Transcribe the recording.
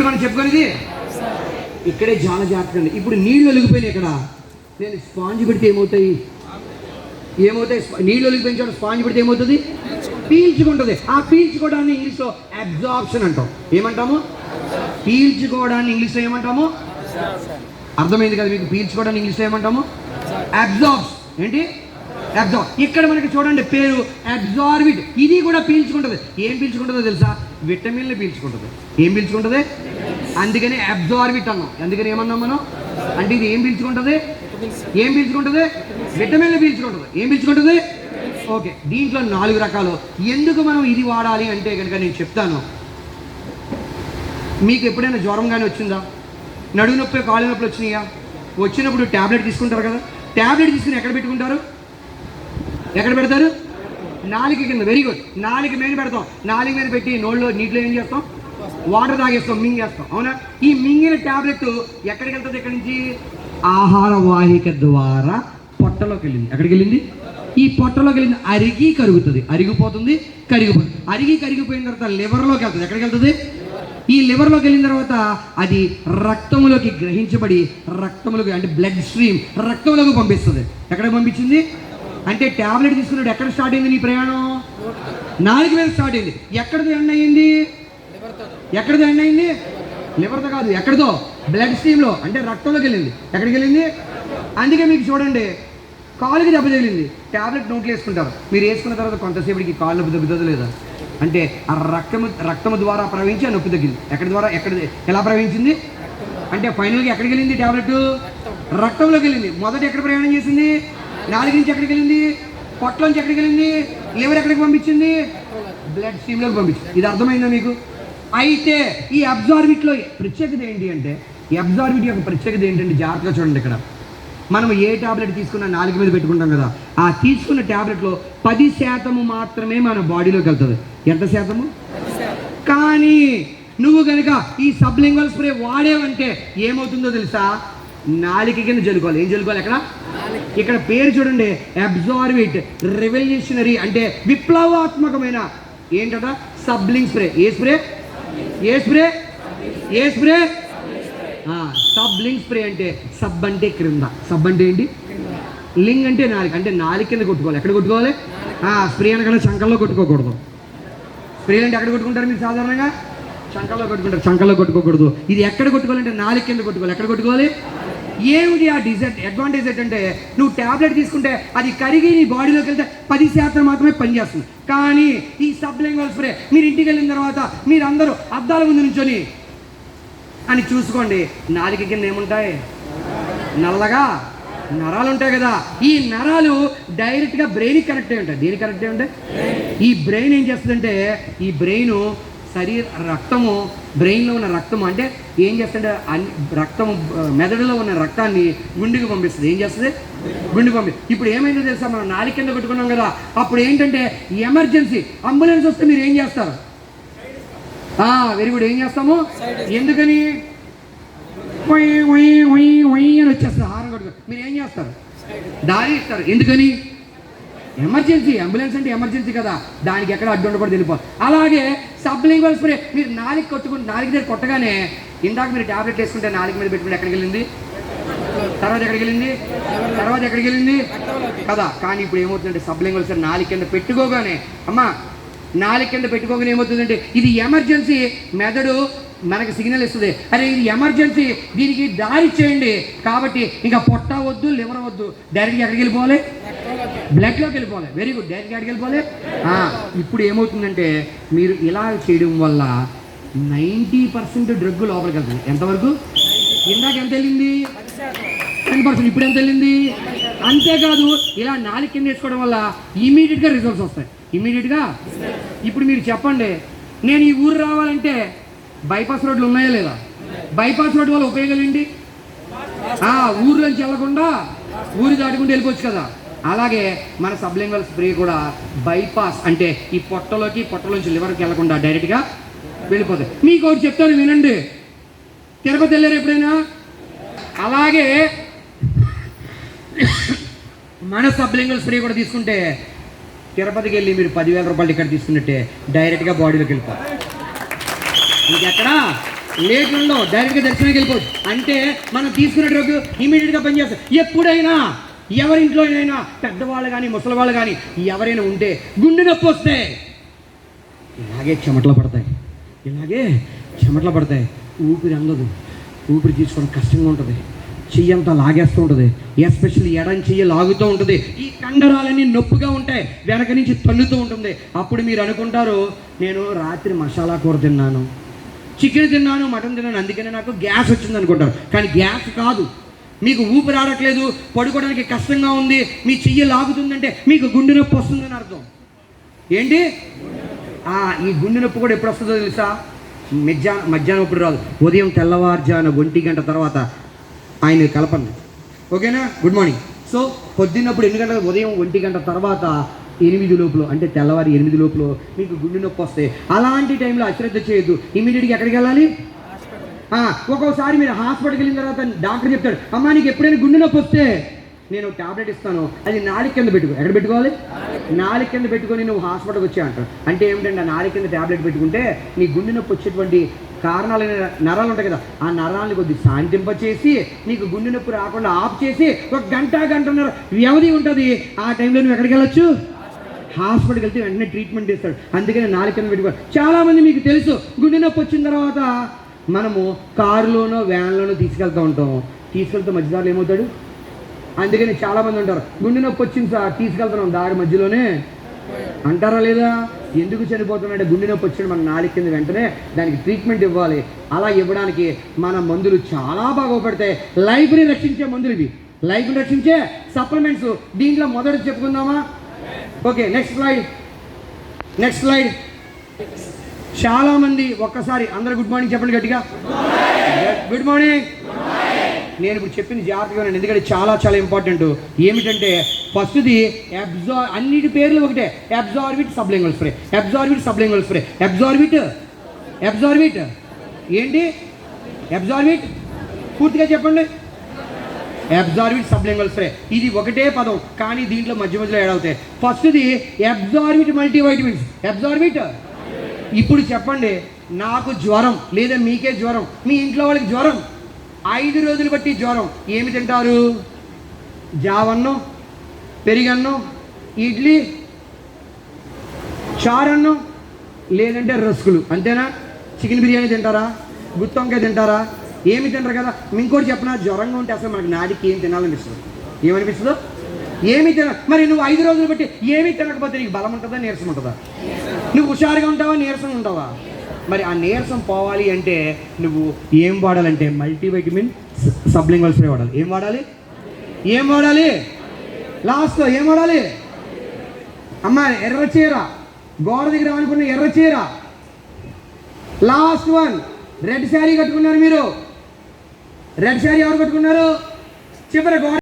మనం చెప్పుకునేది ఇక్కడే చాలా జాగ్రత్తగా ఉంది. ఇప్పుడు నీళ్ళు ఒలిగిపోయినాయి. ఇక్కడ నేను స్పాంజ్ పెడితే ఏమవుతాయి? నీళ్ళు ఒలిగిపోయిన స్పాంజ్ పెడితే ఏమవుతుంది? పీల్చుకుంటుంది. ఆ పీల్చుకోవడాన్ని ఇంగ్లీష్లో అబ్జార్ప్షన్ అంటాం. ఏమంటాము? పీల్చుకోవడాన్ని ఇంగ్లీష్లో ఏమంటాము? అర్థమైంది కదా మీకు? పీల్చుకోవడాన్ని ఇంగ్లీష్లో ఏమంటాము? అబ్జార్బ్స్. ఏంటి? అబ్జార్బ్. ఇక్కడ మనకి చూడండి పేరు అబ్జార్బిట్. ఇది కూడా పీల్చుకుంటుంది. ఏం పీల్చుకుంటుందో తెలుసా? విటమిన్లు పీల్చుకుంటుంది. ఏం పీల్చుకుంటుంది? అందుకని అబ్జార్బిట్ అన్నాం. అందుకని ఏమన్నాం మనం? అంటే ఇది ఏం పీల్చుకుంటుంది? విటమిన్లు పీల్చుకుంటుంది. ఏం పీల్చుకుంటుంది? ఓకే. దీంట్లో 4 రకాలు. ఎందుకు మనం ఇది వాడాలి అంటే కనుక నేను చెప్తాను. మీకు ఎప్పుడైనా జ్వరం కానీ వచ్చిందా? నడుము నొప్పి, కాళ్ళు నొప్పులు వచ్చినాయా? వచ్చినప్పుడు ట్యాబ్లెట్ తీసుకుంటారు కదా. ట్యాబ్లెట్ తీసుకుని ఎక్కడ పెట్టుకుంటారు? ఎక్కడ పెడతారు? నాలుక కింద. Very good. నాలుక మీద పెడతాం. నాలుక మీద పెట్టి నీటిలో ఏం చేస్తాం? వాటర్ తాగేస్తాం, మింగేస్తాం. అవునా? ఈ మింగిన ట్యాబ్లెట్ ఎక్కడికి వెళ్తుంది? ఎక్కడి నుంచి? ఆహార వాహిక ద్వారా పొట్టలోకి వెళ్ళింది. ఎక్కడికి వెళ్ళింది? ఈ పొట్టలోకి వెళ్ళింది. అరిగిపోతుంది. కరిగిపోయిన తర్వాత లివర్లోకి వెళ్తుంది. ఎక్కడికి వెళ్తుంది? ఈ లివర్లోకి వెళ్ళిన తర్వాత అది రక్తంలోకి గ్రహించబడి రక్తంలోకి అంటే బ్లడ్ స్ట్రీమ్ రక్తంలోకి పంపిస్తుంది. ఎక్కడికి పంపించింది? అంటే ట్యాబ్లెట్ తీసుకున్నాడు. ఎక్కడ స్టార్ట్ అయింది నీ ప్రయాణం? నాలుగు మీద స్టార్ట్ అయింది. ఎక్కడితో ఎండ్ అయింది? లివర్తో కాదు. ఎక్కడితో? బ్లడ్ స్ట్రీమ్లో అంటే రక్తంలోకి వెళ్ళింది. ఎక్కడికి వెళ్ళింది? అందుకే మీకు చూడండి, కాలుకి దెబ్బ తగిలింది, ట్యాబ్లెట్ నోట్లో వేసుకుంటారు. మీరు వేసుకున్న తర్వాత కొంతసేపటికి కాళ్ళు నొప్పి తగ్గుతుందో లేదా? అంటే ఆ రక్తము ద్వారా ప్రవహించి ఆ నొప్పి తగ్గింది. ఎలా ప్రవహించింది? అంటే ఫైనల్గా ఎక్కడికి వెళ్ళింది? ట్యాబ్లెట్ రక్తంలోకి వెళ్ళింది. మొదట ఎక్కడ ప్రయాణం చేసింది? నాలుగు నుంచి ఎక్కడికి వెళ్ళింది? పొట్టలోంచి ఎక్కడికి వెళ్ళింది? లివర్ ఎక్కడికి పంపించింది? బ్లడ్ స్ట్రీమ్లోకి పంపించింది. ఇది అర్థమైందా మీకు? అయితే ఈ అబ్జార్బిట్లో ప్రత్యేకత ఏంటి అంటే, ఈ అబ్జార్బిట్ యొక్క ప్రత్యేకత ఏంటంటే జాగ్రత్తగా చూడండి. ఇక్కడ మనం ఏ ట్యాబ్లెట్ తీసుకున్నా నాలుగు మీద పెట్టుకుంటాం కదా. ఆ తీసుకున్న ట్యాబ్లెట్లో 10% మాత్రమే మన బాడీలోకి వెళ్తుంది. ఎంత శాతము? కానీ నువ్వు కనుక ఈ సబ్లింగ్వల్ స్ప్రే వాడేవంటే ఏమవుతుందో తెలుసా? నాలుక కింద జలుకోవాలి. ఏం జలుకోవాలి? ఇక్కడ పేరు చూడండి, అబ్జార్బిట్ రెవల్యూషనరీ అంటే విప్లవాత్మకమైన ఏంటట? సబ్లింగ్ స్ప్రే. ఏ స్ప్రే? సబ్లింగ్ స్ప్రే. అంటే సబ్ అంటే క్రింద, సబ్ అంటే ఏంటి? లింగ్ అంటే నాలుగు, అంటే నాలుగు కింద కొట్టుకోవాలి. ఎక్కడ కొట్టుకోవాలి? స్ప్రే అనగానే చంకల్లో కొట్టుకోకూడదు. స్ప్రేలు అంటే ఎక్కడ కొట్టుకుంటారు మీరు సాధారణంగా? చంకల్లో కొట్టుకుంటారు. చంకల్లో కొట్టుకోకూడదు. ఇది ఎక్కడ కొట్టుకోవాలంటే నాలుగు కింద కొట్టుకోవాలి. ఎక్కడ కొట్టుకోవాలి? ఏమిటి ఆ అడ్వాంటేజ్ ఏంటంటే, నువ్వు ట్యాబ్లెట్ తీసుకుంటే అది కరిగి నీ బాడీలోకి వెళ్తే 10% మాత్రమే పనిచేస్తుంది. కానీ ఈ సబ్లింగ్వల్ స్ప్రే మీరు ఇంటికి వెళ్ళిన తర్వాత మీరు అందరూ అద్దాల ముందు నుంచొని అని చూసుకోండి, నాలుక కింద ఏముంటాయి? నల్లగా నరాలు ఉంటాయి కదా. ఈ నరాలు డైరెక్ట్గా బ్రెయిన్కి కనెక్ట్ అయి ఉంటాయి. దేనికి కనెక్ట్ అయి ఉంటాయి? ఈ బ్రెయిన్ ఏం చేస్తుందంటే, ఈ బ్రెయిన్ రక్తము, బ్రెయిన్లో ఉన్న రక్తము అంటే ఏం చేస్తుంటే రక్తము మెదడులో ఉన్న రక్తాన్ని గుండెకి పంపిస్తుంది. ఏం చేస్తుంది? గుండెకి పంపిస్తుంది. ఇప్పుడు ఏమైందో తెలుసా? మనం నాలుగు కింద పెట్టుకున్నాం కదా. అప్పుడు ఏంటంటే ఎమర్జెన్సీ అంబులెన్స్ వస్తే మీరు ఏం చేస్తారు? Very good. ఏం చేస్తాము? ఎందుకని? అని వచ్చేస్తారు. హారం కొట్టుకో. మీరు ఏం చేస్తారు? దారి ఇస్తారు. ఎందుకని? ఎమర్జెన్సీ. అంబులెన్స్ అంటే ఎమర్జెన్సీ కదా, దానికి ఎక్కడ అడ్డు ఉండకూడదు, వెళ్ళిపోవాలి. అలాగే సబ్లింగ్వల్ స్ప్రే మీరు నాలుగు దగ్గర కొట్టగానే, ఇందాక మీరు ట్యాబ్లెట్ వేసుకుంటే నాలుగు మీద పెట్టుకుంటే ఎక్కడికి వెళ్ళింది? తర్వాత ఎక్కడికి వెళ్ళింది కదా. కానీ ఇప్పుడు ఏమవుతుందంటే సబ్లింగ్వల్ స్ప్రే నాలుగు కింద పెట్టుకోగానే, నాలుగు కింద పెట్టుకోగానే ఏమవుతుందంటే, ఇది ఎమర్జెన్సీ. మెదడు మనకి సిగ్నల్ ఇస్తుంది, అరే ఇది ఎమర్జెన్సీ, దీనికి దారి చేయండి. కాబట్టి ఇంకా పొట్ట వద్దు, లివర్ వద్దు, డైరెక్ట్గా ఎక్కడికి వెళ్ళిపోవాలి? బ్లడ్లోకి వెళ్ళిపోవాలి. Very good. డైరెక్ట్గా ఎక్కడికి వెళ్ళిపోవాలి? ఇప్పుడు ఏమవుతుందంటే, మీరు ఇలా చేయడం వల్ల 90% డ్రగ్ లోపలికి వెళ్తుంది. ఎంతవరకు? ఇందాక ఎంత వెళ్ళింది? 10%. ఇప్పుడు ఎంత వెళ్ళింది? అంతేకాదు, ఇలా నాలుగు కింద వేసుకోవడం వల్ల ఇమీడియట్గా రిజల్ట్స్ వస్తాయి. ఇప్పుడు మీరు చెప్పండి, నేను ఈ ఊరు రావాలంటే బైపాస్ రోడ్లు ఉన్నాయా లేదా? బైపాస్ రోడ్డు వల్ల ఉపయోగాలు ఏంటి? ఊర్లోంచి వెళ్ళకుండా ఊరి దాటుకుంటూ వెళ్ళిపోవచ్చు కదా. అలాగే మన సబ్లింగ్వల్ స్ప్రే కూడా బైపాస్ అంటే ఈ పొట్టలోంచి లివర్కి వెళ్ళకుండా డైరెక్ట్గా వెళ్ళిపోతుంది. మీకు ఒకటి చెప్తాను వినండి. తిరుపతి వెళ్ళారు ఎప్పుడైనా? అలాగే మన సబ్లింగ్వల్ స్ప్రే కూడా తీసుకుంటే తిరుపతికి వెళ్ళి మీరు 10,000 రూపాయలు టికెట్ తీసుకున్నట్టే డైరెక్ట్గా బాడీలోకి వెళ్ళిపోతారు. ఇంకెక్కడ లేట్ ఉండవు, డైరెక్ట్గా దర్శనానికి వెళ్ళిపోవచ్చు. అంటే మనం తీసుకున్న డ్రగ్ ఇమీడియట్గా పనిచేస్తాం. ఎప్పుడైనా ఎవరింట్లో అయినా పెద్దవాళ్ళు కానీ ముసలి వాళ్ళు కానీ ఎవరైనా ఉంటే గుండె నొప్పి వస్తే ఇలాగే చెమటలు పడతాయి, ఊపిరి అందదు, ఊపిరి తీసుకోవడం కష్టంగా ఉంటుంది, చెయ్యి అంతా లాగేస్తూ ఉంటుంది, ఎస్పెషల్లీ ఎడం చెయ్యి లాగుతూ ఉంటుంది, ఈ కండరాలన్నీ నొప్పిగా ఉంటాయి, వెనక నుంచి తన్నుతూ ఉంటుంది. అప్పుడు మీరు అనుకుంటారు, నేను రాత్రి మసాలా కూర తిన్నాను, చికెన్ తిన్నాను, మటన్ తిన్నాను, అందుకనే నాకు గ్యాస్ వచ్చింది అనుకుంటారు. కానీ గ్యాస్ కాదు, మీకు ఊపిరి ఆడట్లేదు, పడుకోవడానికి కష్టంగా ఉంది, మీ చెయ్యి లాగుతుందంటే మీకు గుండె నొప్పి వస్తుందని అర్థం. ఏంటి? ఈ గుండె నొప్పి కూడా ఎప్పుడు వస్తుందో తెలుసా? మధ్యాహ్నం ఇప్పుడు రాదు, ఉదయం తెల్లవారుజాన 1 గంట తర్వాత ఆయన కలపండి. ఓకేనా? Good morning. సో పొద్దున్నప్పుడు 8 గంటల, ఉదయం 1 గంట తర్వాత 8 లోపల, అంటే తెల్లవారి 8 లోపల మీకు గుండె నొప్పి వస్తే అలాంటి టైంలో అశ్రద్ధ చేయొద్దు, ఇమీడియట్గా ఎక్కడికి వెళ్ళాలి? ఒక్కోసారి మీరు హాస్పిటల్కి వెళ్ళిన తర్వాత డాక్టర్ చెప్తాడు, అమ్మా నీకు ఎప్పుడైనా గుండె నొప్పి వస్తే నేను టాబ్లెట్ ఇస్తాను, అది నాలుగు కింద పెట్టుకో. ఎక్కడ పెట్టుకోవాలి? నాలుగు కింద పెట్టుకొని నువ్వు హాస్పిటల్కి వచ్చా అంటారు. అంటే ఏమిటంటే నాలుగు కింద టాబ్లెట్ పెట్టుకుంటే నీ గుండె నొప్పి వచ్చేటువంటి కారణాలైన నరాలు ఉంటాయి కదా, ఆ నరాలని కొద్దిగా శాంతింపచేసి నీకు గుండె నొప్పి రాకుండా ఆఫ్ చేసి 1 గంటన్నర వ్యవధి ఉంటుంది. ఆ టైంలో నువ్వు ఎక్కడికి వెళ్ళొచ్చు? హాస్పిటల్కి వెళ్తే వెంటనే ట్రీట్మెంట్ ఇస్తాడు. అందుకని నాలుగు కింద పెట్టుకోవాలి. చాలామంది మీకు తెలుసు, గుండె నొప్పి వచ్చిన తర్వాత మనము కారులోనో వ్యాన్లోనో తీసుకెళ్తూ ఉంటాం, తీసుకెళ్తే మధ్యదారులు ఏమవుతాడు? అందుకని చాలామంది ఉంటారు, గుండె నొప్పి వచ్చింది సార్ తీసుకెళ్తున్నాం దారి మధ్యలోనే అంటారా లేదా? ఎందుకు చనిపోతున్నాడంటే గుండె నొప్పి వచ్చాడు, మన నాలుగు కింద వెంటనే దానికి ట్రీట్మెంట్ ఇవ్వాలి. అలా ఇవ్వడానికి మన మందులు చాలా బాగా ఉపయోగపడతాయి. లైఫ్ని రక్షించే మందులు ఇవి, లైఫ్ని రక్షించే సప్లిమెంట్స్. దీంట్లో మొదటి చెప్పుకుందామా? Okay, next slide. చాలామంది ఒక్కసారి అందరూ గుడ్ మార్నింగ్ చెప్పండి గట్టిగా. Good morning. నేను ఇప్పుడు చెప్పింది జాగ్రత్తగా ఉన్నాను, ఎందుకంటే చాలా ఇంపార్టెంట్. ఏమిటంటే ఫస్ట్ది అన్నిటి పేర్లు ఒకటే, అబ్జార్బిట్ సబ్లింగ్వల్ స్ప్రే. అబ్జార్బిట్ ఏంటి? అబ్జార్బిట్ పూర్తిగా చెప్పండి. అబ్జార్బిట్ సబ్లింగ్వల్ స్ప్రే, ఇది ఒకటే పదం కానీ దీంట్లో మధ్యలో యాడ్ అవుతాయి. ఫస్ట్ది అబ్జార్బిట్ మల్టీవైటమిన్స్. అబ్జార్బిట్. ఇప్పుడు చెప్పండి, నాకు జ్వరం లేదా మీకే జ్వరం, మీ ఇంట్లో వాళ్ళకి జ్వరం, 5 రోజులు బట్టి జ్వరం, ఏమి తింటారు? జావన్నం, పెరిగన్నం, ఇడ్లీ, చారన్నం, లేదంటే రస్కులు, అంతేనా? చికెన్ బిర్యానీ తింటారా? గుత్తి వంకాయ తింటారా? ఏమి తింటారు కదా. ఇంకోటి చెప్పనా, జ్వరంగా ఉంటే అసలు మనకి నాటికి ఏం తినాలనిపిస్తుంది? ఏమనిపిస్తుందో? ఏమి మరి నువ్వు 5 రోజులు బట్టి ఏమీ తినకపోతే నీకు బలం ఉంటుందా, నీరసం ఉంటుందా? నువ్వు హుషారుగా ఉంటావా, నీరసంగా ఉంటావా? మరి ఆ నీరసం పోవాలి అంటే నువ్వు ఏం వాడాలంటే మల్టీవైటమిన్ సబ్లింగ్వల్ స్ప్రే వాడాలి. ఏం వాడాలి? లాస్ట్లో ఏం వాడాలి? అమ్మా ఎర్ర చీర, గోడ దగ్గర అనుకున్న ఎర్ర చీర, లాస్ట్ వన్ రెడ్ శారీ కట్టుకున్నారు మీరు. రెడ్ శారీ ఎవరు కట్టుకున్నారు? చివరి గోడ